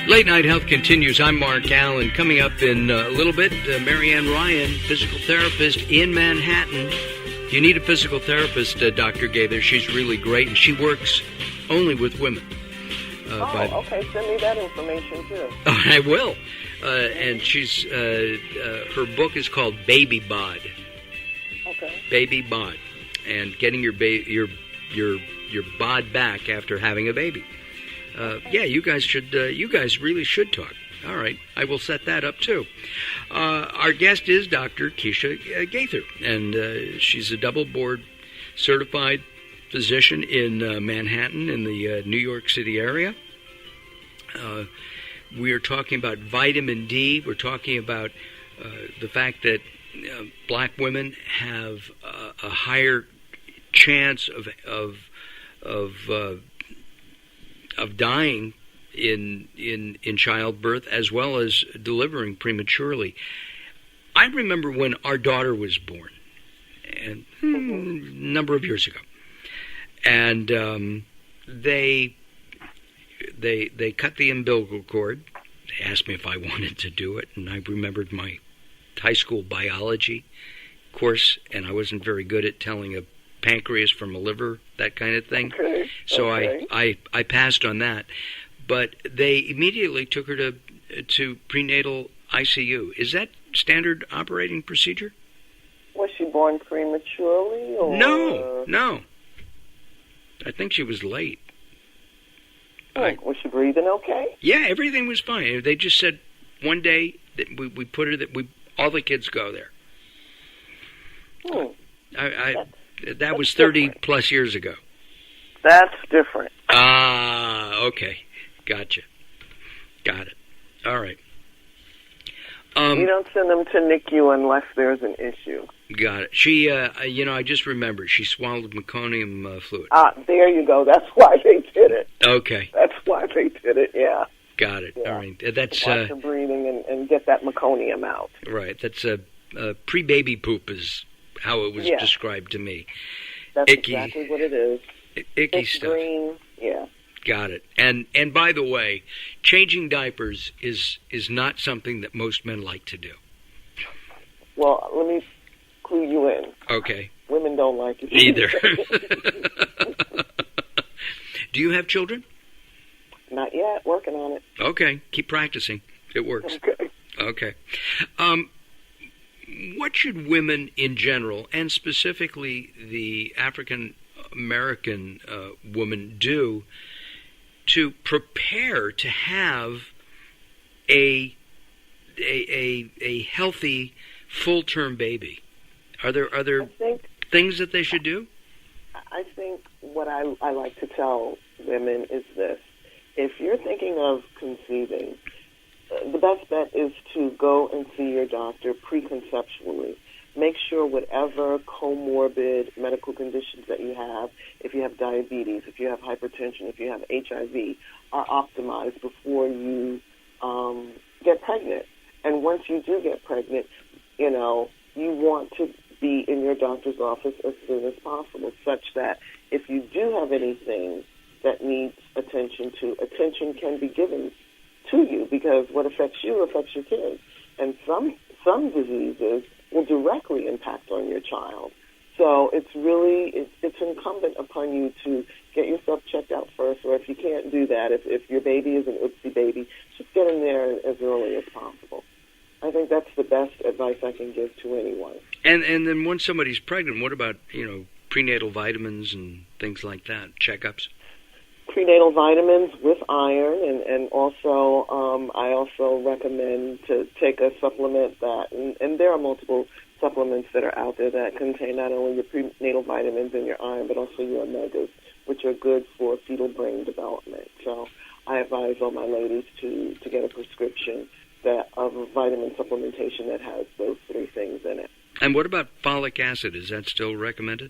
Late Night Health continues. I'm Mark Alyn. Coming up in a little bit, Marianne Ryan, physical therapist in Manhattan. You need a physical therapist, Dr. Gaither. She's really great, and she works only with women. Okay. Send me that information, too. Oh, I will. And she's her book is called Baby Bod. Okay. Baby Bod, and getting your bod back after having a baby. Yeah, you guys really should talk. All right, I will set that up too. Our guest is Dr. Kecia Gaither, and she's a double board certified physician in Manhattan in the New York City area. We are talking about vitamin D. We're talking about the fact that black women have a higher chance of dying in childbirth, as well as delivering prematurely. I remember when our daughter was born, and a number of years ago, and they cut the umbilical cord. They asked me if I wanted to do it, and I remembered my high school biology course, and I wasn't very good at telling a pancreas from a liver, that kind of thing. Okay. So okay. I passed on that. But they immediately took her to prenatal ICU. Is that standard operating procedure? Was she born prematurely? Or? No. I think she was late. Was she breathing okay? Yeah, everything was fine. They just said one day that we put her all the kids go there. That was 30 different. Plus years ago. That's different. Okay. Gotcha. Got it. All right. You don't send them to NICU unless there's an issue. Got it. She, I just remembered she swallowed meconium fluid. There you go. That's why they did it. Okay. That's why they did it, yeah. Got it. Yeah. All right. That's watch her breathing and get that meconium out. Right. That's pre-baby poop is how it was described to me. That's icky, exactly what it is. Icky it's stuff. Green, yeah. Got it. And by the way, changing diapers is not something that most men like to do. Well, let me clue you in. Okay. Women don't like it either. Do you have children? Not yet. Working on it. Okay. Keep practicing. It works. Okay. What should women in general, and specifically the African American woman, do to prepare to have a healthy full-term baby? Are there things that they should do? I think what I like to tell women is this: if you're thinking of conceiving, the best bet is to go and see your doctor preconceptually. Make sure whatever comorbid medical conditions that you have, if you have diabetes, if you have hypertension, if you have HIV, are optimized before you get pregnant. And once you do get pregnant, you want to be in your doctor's office as soon as possible, such that if you do have anything that needs attention can be given to you, because what affects you affects your kids. And some diseases will directly impact on your child. So it's incumbent upon you to get yourself checked out first, or if you can't do that, if your baby is an oopsie baby, just get in there as early as possible. I think that's the best advice I can give to anyone. And then once somebody's pregnant, what about, prenatal vitamins and things like that, checkups? Prenatal vitamins with iron, and also I also recommend to take a supplement that, and there are multiple supplements that are out there that contain not only your prenatal vitamins and your iron, but also your omegas, which are good for fetal brain development. So I advise all my ladies to get a prescription of a vitamin supplementation that has those three things in it. And what about folic acid? Is that still recommended?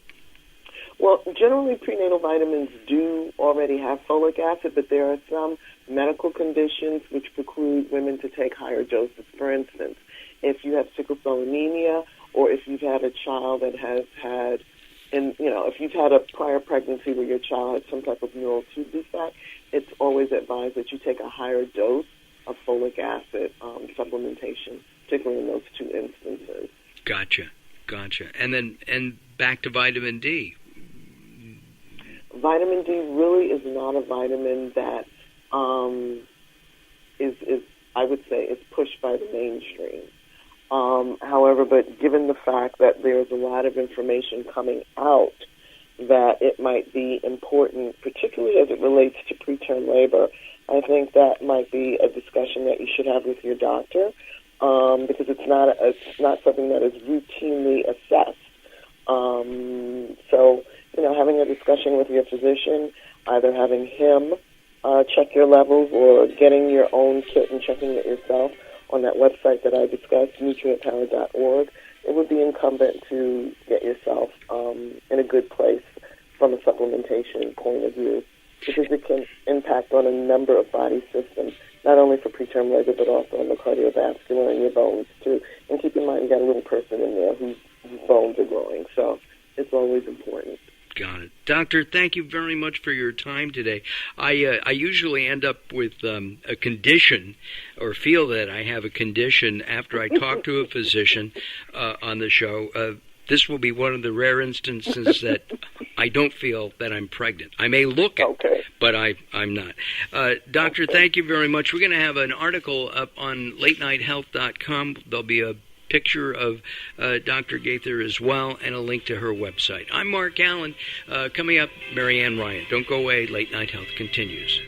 Well, generally prenatal vitamins do already have folic acid, but there are some medical conditions which preclude women to take higher doses. For instance, if you have sickle cell anemia, or if you've had a child that has had, if you've had a prior pregnancy where your child had some type of neural tube defect, it's always advised that you take a higher dose of folic acid supplementation, particularly in those two instances. Gotcha. And back to vitamin D. Vitamin D really is not a vitamin that is I would say is pushed by the mainstream. However, but given the fact that there's a lot of information coming out that it might be important, particularly as it relates to preterm labor, I think that might be a discussion that you should have with your doctor, because it's not something that is routinely assessed. So, having a discussion with your physician, either having him check your levels or getting your own kit and checking it yourself on that website that I discussed, nutrientpower.org, it would be incumbent to get yourself in a good place from a supplementation point of view, because it can impact on a number of body systems, not only for preterm labor, but also on the cardiovascular and your bones, too. And keep in mind, you got a little person in there whose bones are growing, so it's always important. Got it. Doctor, thank you very much for your time today. I usually end up with a condition, or feel that I have a condition after I talk to a physician on the show. This will be one of the rare instances that I don't feel that I'm pregnant. I may look it, but I'm not. Doctor, thank you very much. We're going to have an article up on latenighthealth.com. There'll be a picture of Dr. Gaither as well, and a link to her website. I'm Mark Alyn. Coming up, Marianne Ryan. Don't go away. Late Night Health continues.